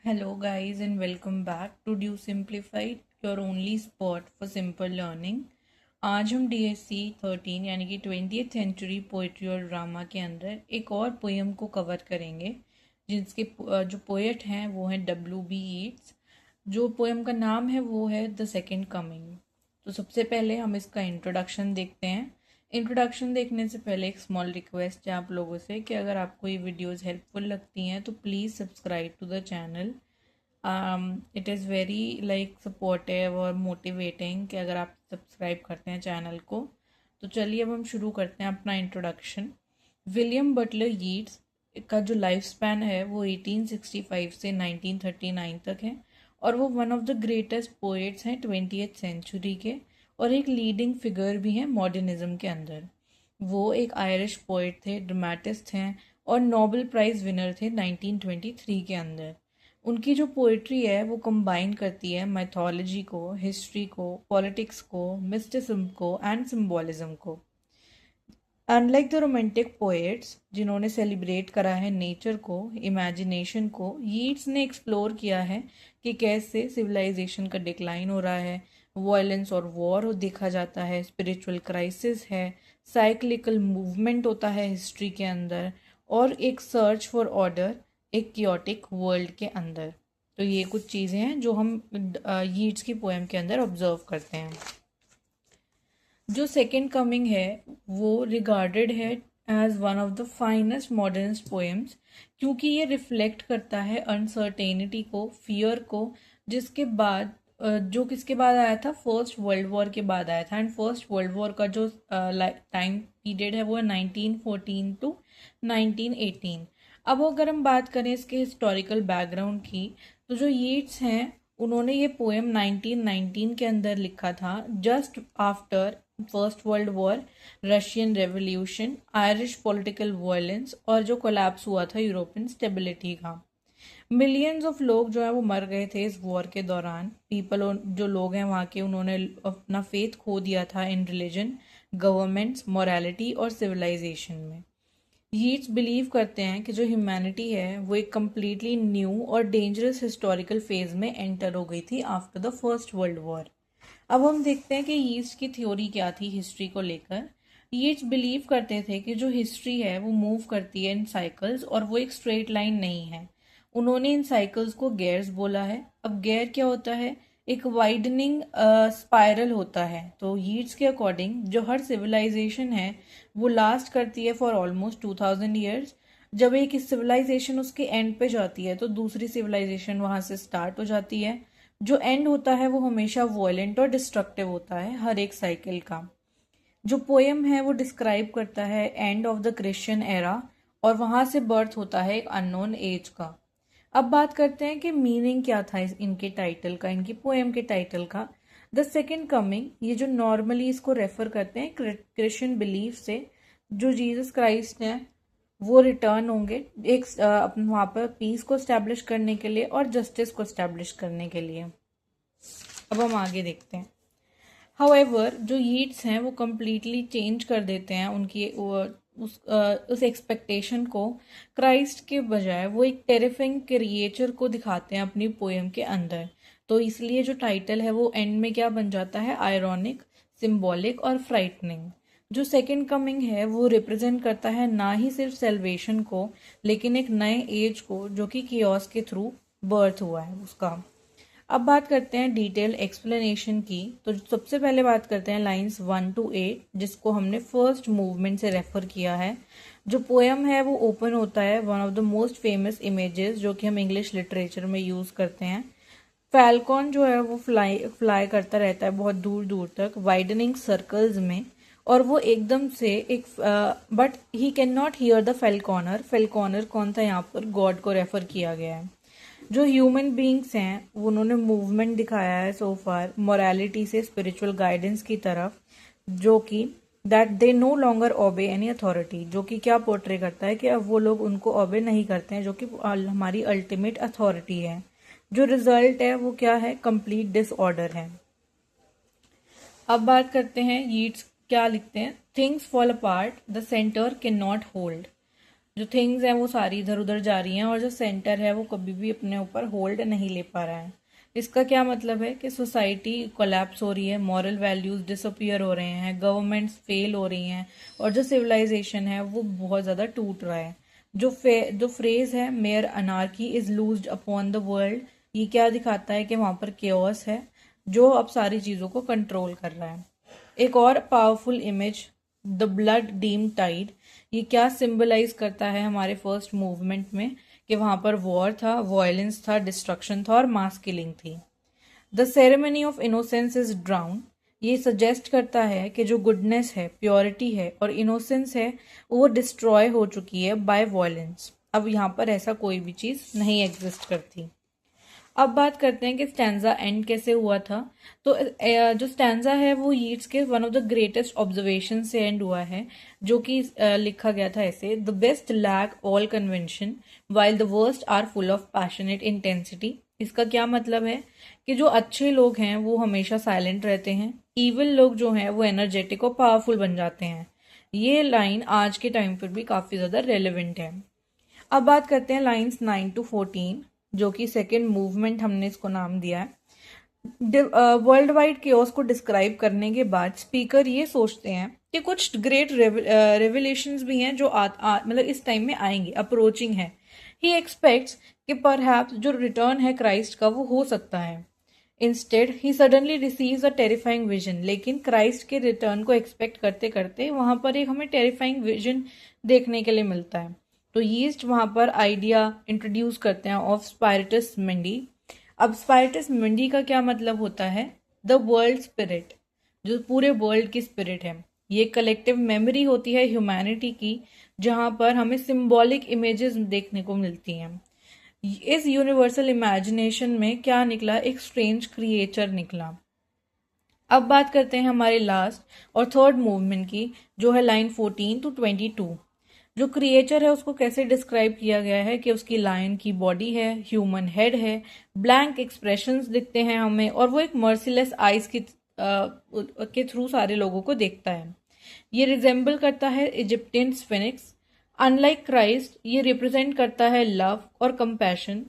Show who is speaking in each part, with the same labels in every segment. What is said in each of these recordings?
Speaker 1: Hello, guys, and welcome back to Due Simplified, your only spot for simple learning. आज हम DSC 13 यानी कि 20th century poetry और drama के अंदर एक और पोएम को कवर करेंगे जिसके जो पोएट हैं वो हैं W.B. Yeats। जो पोएम का नाम है वो है द सेकेंड कमिंग। तो सबसे पहले हम इसका इंट्रोडक्शन देखते हैं। इंट्रोडक्शन देखने से पहले एक स्मॉल रिक्वेस्ट है आप लोगों से कि अगर आपको ये वीडियोस हेल्पफुल लगती हैं तो please subscribe to the channel. It is very like supportive और मोटिवेटिंग कि अगर आप सब्सक्राइब करते हैं चैनल को। तो चलिए अब हम शुरू करते हैं अपना इंट्रोडक्शन। विलियम बटलर यीट्स का जो लाइफ स्पैन है वो 1865 से 1939 तक है और वो one of the greatest poets हैं 20th सेंचुरी के और एक लीडिंग फिगर भी हैं मॉडर्निज्म के अंदर। वो एक आयरिश पोएट थे, ड्रामेटिस्ट हैं और नोबेल प्राइज़ विनर थे 1923 के अंदर। उनकी जो पोइट्री है वो कंबाइन करती है माइथोलॉजी को, हिस्ट्री को, पॉलिटिक्स को, मिस्टिसिज्म को एंड सिम्बोलिज्म को। अनलाइक द रोमांटिक पोएट्स जिन्होंने सेलिब्रेट करा है नेचर को, इमेजिनेशन को, यीट्स ने एक्सप्लोर किया है कि कैसे सिविलाइजेशन का डिक्लाइन हो रहा है, वायलेंस और वॉर देखा जाता है, स्पिरिचुअल क्राइसिस है, साइक्लिकल मूवमेंट होता है हिस्ट्री के अंदर और एक सर्च फॉर ऑर्डर एक कियोटिक वर्ल्ड के अंदर। तो ये कुछ चीज़ें हैं जो हम यीट्स की पोएम के अंदर ऑब्जर्व करते हैं। जो सेकेंड कमिंग है वो रिगार्डेड है as one of the finest modernist poems क्योंकि ये रिफ्लेक्ट करता है अनसर्टेनिटी को, फियर को, जिसके बाद जो किसके बाद आया था, फर्स्ट वर्ल्ड वॉर के बाद आया था। एंड फर्स्ट वर्ल्ड वॉर का जो टाइम पीरियड है वो है 1914 टू 1918। अब अगर हम बात करें इसके हिस्टोरिकल बैकग्राउंड की तो जो यीट्स हैं उन्होंने ये पोएम 1919 के अंदर लिखा था, just after first world war, Russian revolution, Irish political violence और जो कोलैप्स हुआ था यूरोपियन स्टेबिलिटी का। मिलियंस ऑफ लोग जो है वो मर गए थे इस वॉर के दौरान। पीपल जो लोग हैं वहाँ के उन्होंने अपना फेथ खो दिया था इन रिलीजन, गवर्नमेंट्स, मोरालिटी और सिविलाइजेशन में। यीट्स बिलीव करते हैं कि जो ह्यूमैनिटी है वो एक कम्प्लीटली न्यू और डेंजरस हिस्टोरिकल फेज में एंटर हो गई थी after the first world war. अब हम देखते हैं कि यीट्स की थ्योरी क्या थी हिस्ट्री को लेकर। यीट्स बिलीव करते थे कि जो हिस्ट्री है वो मूव करती है इन साइकिल्स और वो एक स्ट्रेट लाइन नहीं है। उन्होंने इन साइकिल्स को गेयर्स बोला है। अब गेयर क्या होता है, एक वाइडनिंग स्पाइरल होता है। तो यीट्स के अकॉर्डिंग जो हर सिविलाइजेशन है वो लास्ट करती है फॉर ऑलमोस्ट 2000 ईयर्स। जब एक सिविलाइजेशन उसके एंड पे जाती है तो दूसरी सिविलाइजेशन वहाँ से स्टार्ट हो जाती है। जो एंड होता है वो हमेशा वॉयलेंट और डिस्ट्रक्टिव होता है हर एक साइकिल का। जो पोएम है वो डिस्क्राइब करता है end of the Christian era और वहाँ से बर्थ होता है एक अननोन एज का। अब बात करते हैं कि मीनिंग क्या था इनके टाइटल का, इनकी पोएम के टाइटल का। द सेकेंड कमिंग, ये जो नॉर्मली इसको रेफर करते हैं क्रिश्चियन बिलीफ से, जो जीसस क्राइस्ट हैं वो रिटर्न होंगे एक वहाँ पर पीस को स्टैब्लिश करने के लिए और जस्टिस को स्टैब्लिश करने के लिए। अब हम आगे देखते हैं। हाउएवर जो यीट्स हैं वो कम्प्लीटली चेंज कर देते हैं उनकी उस एक्सपेक्टेशन को। क्राइस्ट के बजाय वो एक टेरिफिंग क्रिएचर को दिखाते हैं अपनी पोएम के अंदर। तो इसलिए जो टाइटल है वो एंड में क्या बन जाता है, आयरॉनिक, सिंबॉलिक और फ्राइटनिंग। जो सेकेंड कमिंग है वो रिप्रेजेंट करता है ना ही सिर्फ सेल्वेशन को लेकिन एक नए एज को जो कि कियोस के थ्रू बर्थ हुआ है उसका। अब बात करते हैं डिटेल एक्सप्लेनेशन की। तो सबसे पहले बात करते हैं लाइंस 1 to 8 जिसको हमने फर्स्ट मूवमेंट से रेफर किया है। जो पोएम है वो ओपन होता है one of the most famous images जो कि हम इंग्लिश लिटरेचर में यूज़ करते हैं। फैल्कॉन जो है वो फ्लाई करता रहता है बहुत दूर दूर तक वाइडनिंग सर्कल्स में और वो एकदम से एक but he can not hear the falconer. Falconer कौन था, यहाँ पर गॉड को रेफर किया गया है। जो ह्यूमन बींग्स हैं उन्होंने मूवमेंट दिखाया है सो फार मोरालिटी से स्पिरिचुअल गाइडेंस की तरफ, जो कि that they no longer obey any authority, जो कि क्या पोर्ट्रे करता है कि अब वो लोग उनको ओबे नहीं करते हैं जो कि हमारी अल्टीमेट अथॉरिटी है। जो रिजल्ट है वो क्या है, कंप्लीट डिसऑर्डर है। अब बात करते हैं यीट्स क्या लिखते हैं। Things fall apart, the centre can not hold. जो थिंग्स हैं वो सारी इधर उधर जा रही हैं और जो सेंटर है वो कभी भी अपने ऊपर होल्ड नहीं ले पा रहा है। इसका क्या मतलब है कि सोसाइटी कोलैप्स हो रही है, मॉरल वैल्यूज डिसअपियर हो रहे हैं, गवर्नमेंट्स फेल हो रही हैं और जो सिविलाइजेशन है वो बहुत ज़्यादा टूट रहा है। जो फ्रेज है mayor anarchy is लूज्ड upon the world, ये क्या दिखाता है कि वहाँ पर केओस है जो अब सारी चीज़ों को कंट्रोल कर रहा है। एक और powerful image, the blood dimmed tide, ये क्या सिंबलाइज करता है हमारे फर्स्ट मूवमेंट में कि वहाँ पर वॉर था, वायलेंस था, डिस्ट्रक्शन था और मास किलिंग थी। The ceremony of innocence is drown, ये सजेस्ट करता है कि जो गुडनेस है, प्योरिटी है और इनोसेंस है वो डिस्ट्रॉय हो चुकी है बाय वायलेंस। अब यहाँ पर ऐसा कोई भी चीज़ नहीं एग्जिस्ट करती। अब बात करते हैं कि स्टैंजा एंड कैसे हुआ था। तो जो स्टैंजा है वो यीट्स के one of the greatest observation से एंड हुआ है, जो कि लिखा गया था ऐसे, the best lack all convention while the worst are full of passionate intensity. इसका क्या मतलब है कि जो अच्छे लोग हैं वो हमेशा साइलेंट रहते हैं, ईविल लोग जो हैं वो एनर्जेटिक और पावरफुल बन जाते हैं। ये लाइन आज के टाइम पर भी काफ़ी ज़्यादा रेलिवेंट है। अब बात करते हैं लाइंस 9 to 14, जो कि सेकेंड मूवमेंट हमने इसको नाम दिया है। वर्ल्ड वाइड केओस को डिस्क्राइब करने के बाद स्पीकर ये सोचते हैं कि कुछ ग्रेट रेवलेशंस भी हैं जो मतलब इस टाइम में आएंगे, अप्रोचिंग है। ही एक्सपेक्ट्स कि परहैप्स जो रिटर्न है क्राइस्ट का वो हो सकता है। Instead he suddenly receives a terrifying vision, लेकिन क्राइस्ट के रिटर्न को एक्सपेक्ट करते करते वहां पर एक हमें टेरिफाइंग विजन देखने के लिए मिलता है। तो यीस्ट वहां पर आइडिया इंट्रोड्यूस करते हैं ऑफ स्पायरिटस मंडी। अब स्पायरिटस मंडी का क्या मतलब होता है? द वर्ल्ड स्पिरिट, जो पूरे वर्ल्ड की स्पिरिट है। ये कलेक्टिव मेमोरी होती है ह्यूमैनिटी की, जहां पर हमें सिंबॉलिक इमेजेस देखने को मिलती हैं। इस यूनिवर्सल इमेजिनेशन में क्या निकला? एक स्ट्रेंज क्रिएचर निकला। अब बात करते हैं हमारे लास्ट और थर्ड मूवमेंट की, जो है लाइन 14 to 22। जो क्रिएचर है उसको कैसे डिस्क्राइब किया गया है कि उसकी लायन की बॉडी है, ह्यूमन हेड है, ब्लैंक एक्सप्रेशंस दिखते हैं हमें और वो एक मर्सीलेस आइज के थ्रू सारे लोगों को देखता है। ये रिजेंबल करता है इजिप्टियन स्फिनिक्स। अनलाइक क्राइस्ट, ये रिप्रेजेंट करता है लव और कंपैशन।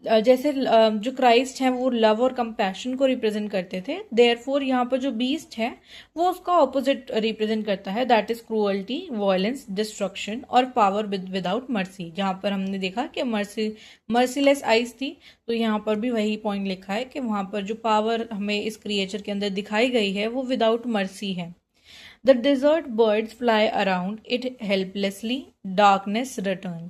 Speaker 1: जैसे जो क्राइस्ट हैं वो लव और कंपैशन को रिप्रेजेंट करते थे, देयरफॉर यहाँ पर जो बीस्ट है वो उसका ऑपोजिट रिप्रेजेंट करता है, that is cruelty, violence, destruction और पावर विदाउट मर्सी। जहाँ पर हमने देखा कि मर्सीलेस आइज थी, तो यहाँ पर भी वही पॉइंट लिखा है कि वहाँ पर जो पावर हमें इस क्रिएचर के अंदर दिखाई गई है वो विदाउट मर्सी है। The dessert birds fly around it helplessly, darkness return.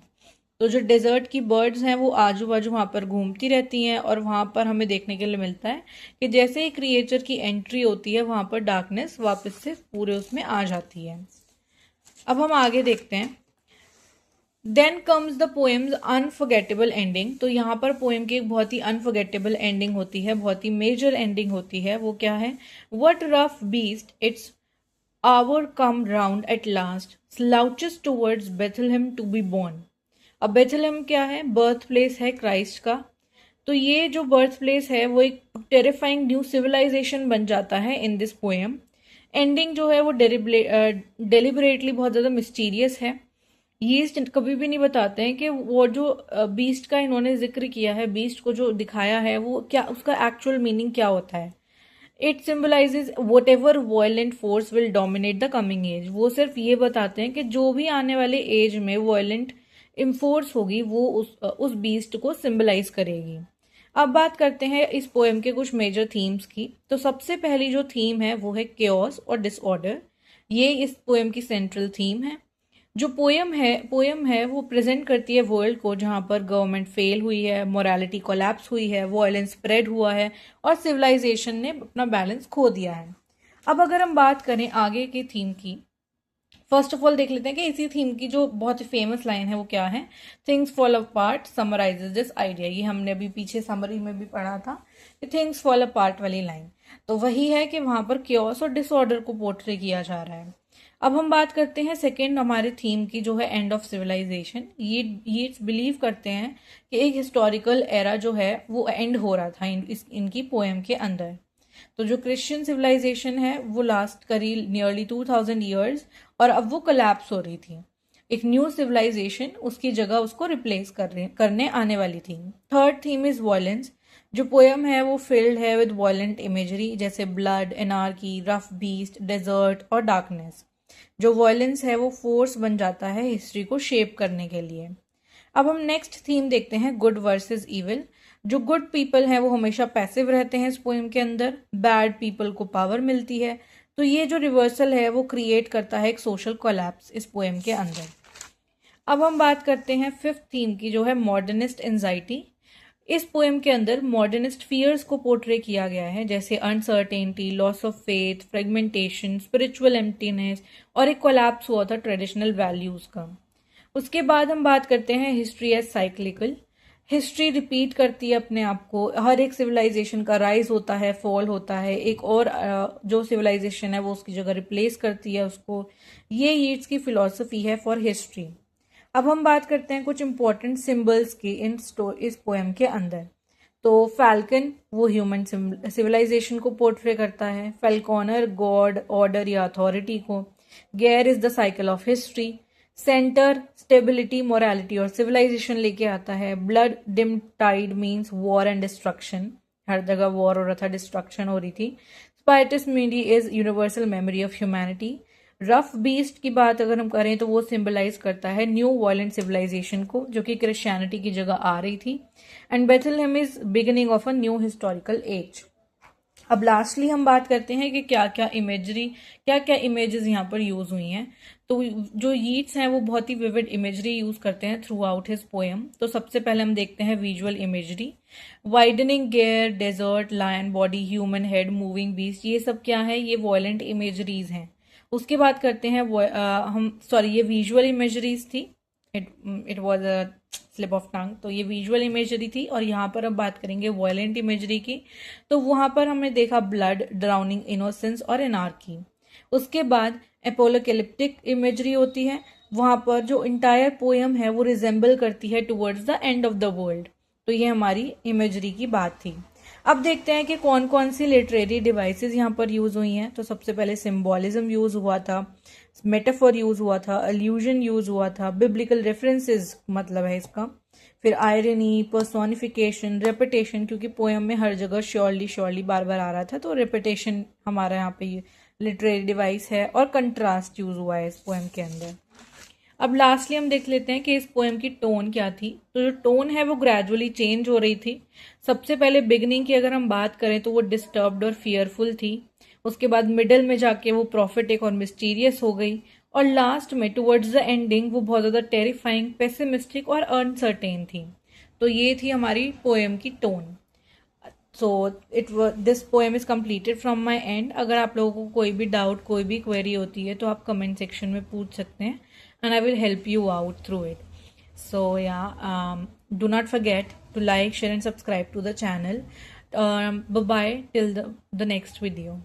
Speaker 1: तो जो डेजर्ट की बर्ड्स हैं वो आजू बाजू वहाँ पर घूमती रहती हैं और वहाँ पर हमें देखने के लिए मिलता है कि जैसे ही क्रिएचर की एंट्री होती है वहाँ पर डार्कनेस वापस से पूरे उसमें आ जाती है। अब हम आगे देखते हैं। Then comes the poems unforgettable ending. तो यहाँ पर पोएम की एक बहुत ही अनफॉरगेटेबल एंडिंग होती है, बहुत ही मेजर एंडिंग होती है। वो क्या है? What rough beast it's hour come round at last, slouches towards Bethlehem to be born. अब बेथलहेम क्या है? बर्थ प्लेस है क्राइस्ट का। तो ये जो बर्थ प्लेस है वो एक टेरिफाइंग न्यू सिविलाइजेशन बन जाता है इन दिस पोएम। एंडिंग जो है वो डेलिबरेटली बहुत ज़्यादा मिस्टीरियस है। ये कभी भी नहीं बताते हैं कि वो जो बीस्ट का इन्होंने जिक्र किया है, बीस्ट को जो दिखाया है वो क्या, उसका एक्चुअल मीनिंग क्या होता है। It symbolises whatever violent force will dominate the coming age. वो सिर्फ ये बताते हैं कि जो भी आने वाले एज में वायलेंट इन्फोर्स होगी वो उस बीस्ट को सिंबलाइज करेगी। अब बात करते हैं इस पोएम के कुछ मेजर थीम्स की। तो सबसे पहली जो थीम है वो है केओस और डिसऑर्डर। ये इस पोएम की सेंट्रल थीम है। जो पोएम है वो प्रेजेंट करती है वर्ल्ड को जहाँ पर गवर्नमेंट फेल हुई है, मोरालिटी कोलैप्स हुई है, वायलेंस स्प्रेड हुआ है और सिविलाइजेशन ने अपना बैलेंस खो दिया है। अब अगर हम बात करें आगे की थीम की, फर्स्ट ऑफ ऑल देख लेते हैं कि इसी थीम की जो बहुत ही फेमस लाइन है वो क्या है। Things fall apart summarises this idea. ये हमने अभी पीछे समरी में भी पढ़ा था कि थिंग्स फॉल अपार्ट वाली लाइन तो वही है कि वहां पर क्योस और डिसऑर्डर को पोर्ट्रे किया जा रहा है। अब हम बात करते हैं सेकेंड हमारे थीम की, जो है एंड ऑफ सिविलाइजेशन। ये बिलीव करते हैं कि एक हिस्टोरिकल एरा जो है वो एंड हो रहा था इनकी पोएम के अंदर। तो जो क्रिश्चियन सिविलाइजेशन है वो लास्ट करी नियरली 2000 ईयर्स और अब वो कोलैप्स हो रही थी। एक न्यू सिविलाइजेशन उसकी जगह उसको रिप्लेस करने आने वाली थी। Third theme is violence. जो पोएम है वो फिल्ड है विद वॉयलेंट इमेजरी जैसे blood, anarchy, rough beast, desert और डार्कनेस। जो वॉयलेंस है वो फोर्स बन जाता है हिस्ट्री को शेप करने के लिए। अब हम नेक्स्ट थीम देखते हैं, गुड वर्सेस इविल। जो गुड पीपल हैं वो हमेशा पैसिव रहते हैं इस पोएम के अंदर, बैड पीपल को पावर मिलती है। तो ये जो रिवर्सल है वो क्रिएट करता है एक सोशल कोलैप्स इस पोएम के अंदर। अब हम बात करते हैं फिफ्थ थीम की, जो है मॉडर्निस्ट एंजाइटी। इस पोएम के अंदर मॉडर्निस्ट फियर्स को पोर्ट्रे किया गया है, जैसे uncertainty, loss of faith, fragmentation, spiritual emptiness और एक कोलैप्स हुआ था ट्रेडिशनल वैल्यूज का। उसके बाद हम बात करते हैं history as cyclical. History repeat करती है अपने आप को, हर एक सिविलाइजेशन का राइज होता है, फॉल होता है, एक और जो सिविलाइजेशन है वो उसकी जगह रिप्लेस करती है उसको। ये यीट्स की फिलॉसफी है फॉर हिस्ट्री। अब हम बात करते हैं कुछ इंपॉर्टेंट सिंबल्स की इस पोएम के अंदर। तो फैल्कन वो ह्यूमन सिविलाइजेशन को पोर्ट्रे करता है, फैल्कोनर गॉड, ऑर्डर या अथॉरिटी को, gyre is the cycle of history, centre stability, morality और सिविलाइजेशन लेके आता है, blood dim tide means war and destruction, हर जगह वॉर हो रहा था, डिस्ट्रक्शन हो रही थी, spiritus mundi is universal memory of humanity, rough beast की बात अगर हम करें तो वो सिंबलाइज करता है न्यू वायलेंट सिविलाइजेशन को जो कि क्रिश्चियनिटी की जगह आ रही थी, and Bethlehem is beginning of a new historical age. अब लास्टली हम बात करते हैं कि क्या क्या इमेजेस यहाँ पर यूज हुई हैं। तो जो यीट्स हैं वो बहुत ही विविड इमेजरी यूज करते हैं थ्रू आउट हिज पोएम। तो सबसे पहले हम देखते हैं visual imagery, widening gyre, desert, lion body, human head, moving beast, ये सब क्या है, ये वॉयलेंट इमेजरीज हैं। उसके बाद करते हैं ये विजुअल इमेजरीज थी, it was a slip of tongue. तो ये विजुअल इमेजरी थी और यहाँ पर अब बात करेंगे वॉयलेंट इमेजरी की। तो वहां पर हमने देखा ब्लड, ड्राउनिंग, इनोसेंस और एनार्की। उसके बाद एपोलोकैलिप्टिक इमेजरी होती है, वहां पर जो इंटायर पोएम है वो रिजेंबल करती है towards the end of the world. तो ये हमारी इमेजरी की बात थी। अब देखते हैं कि कौन कौन सी लिटरेरी डिवाइसेस यहाँ पर यूज हुई हैं। तो सबसे पहले सिंबॉलिज्म यूज हुआ था, मेटाफोर यूज हुआ था, अल्यूजन यूज हुआ था, बिब्लिकल रेफरेंसेस मतलब है इसका, फिर आयरनी, पर्सोनिफिकेशन, रेपिटेशन, क्योंकि पोएम में हर जगह श्योरली बार बार आ रहा था तो रेपिटेशन हमारा यहाँ पे लिटरेरी डिवाइस है, और कंट्रास्ट यूज हुआ है इस पोएम के अंदर। अब लास्टली हम देख लेते हैं कि इस पोएम की टोन क्या थी। तो जो टोन है वो ग्रेजुअली चेंज हो रही थी। सबसे पहले बिगनिंग की अगर हम बात करें तो वो डिस्टर्ब्ड और फियरफुल थी, उसके बाद मिडल में जाके वो प्रॉफिटिक और मिस्टीरियस हो गई, और लास्ट में टुवर्ड्स द एंडिंग वो बहुत ज़्यादा टेरिफाइंग, पेसिमिस्टिक और अनसर्टेन थी। तो ये थी हमारी पोएम की tone. So this poem is completed from my and. अगर आप लोगों को कोई भी डाउट, कोई भी क्वेरी होती है तो आप कमेंट सेक्शन में पूछ सकते हैं, and I will help you out through it. So yeah, do not forget to like, share and subscribe to the channel. Bye bye till the next video.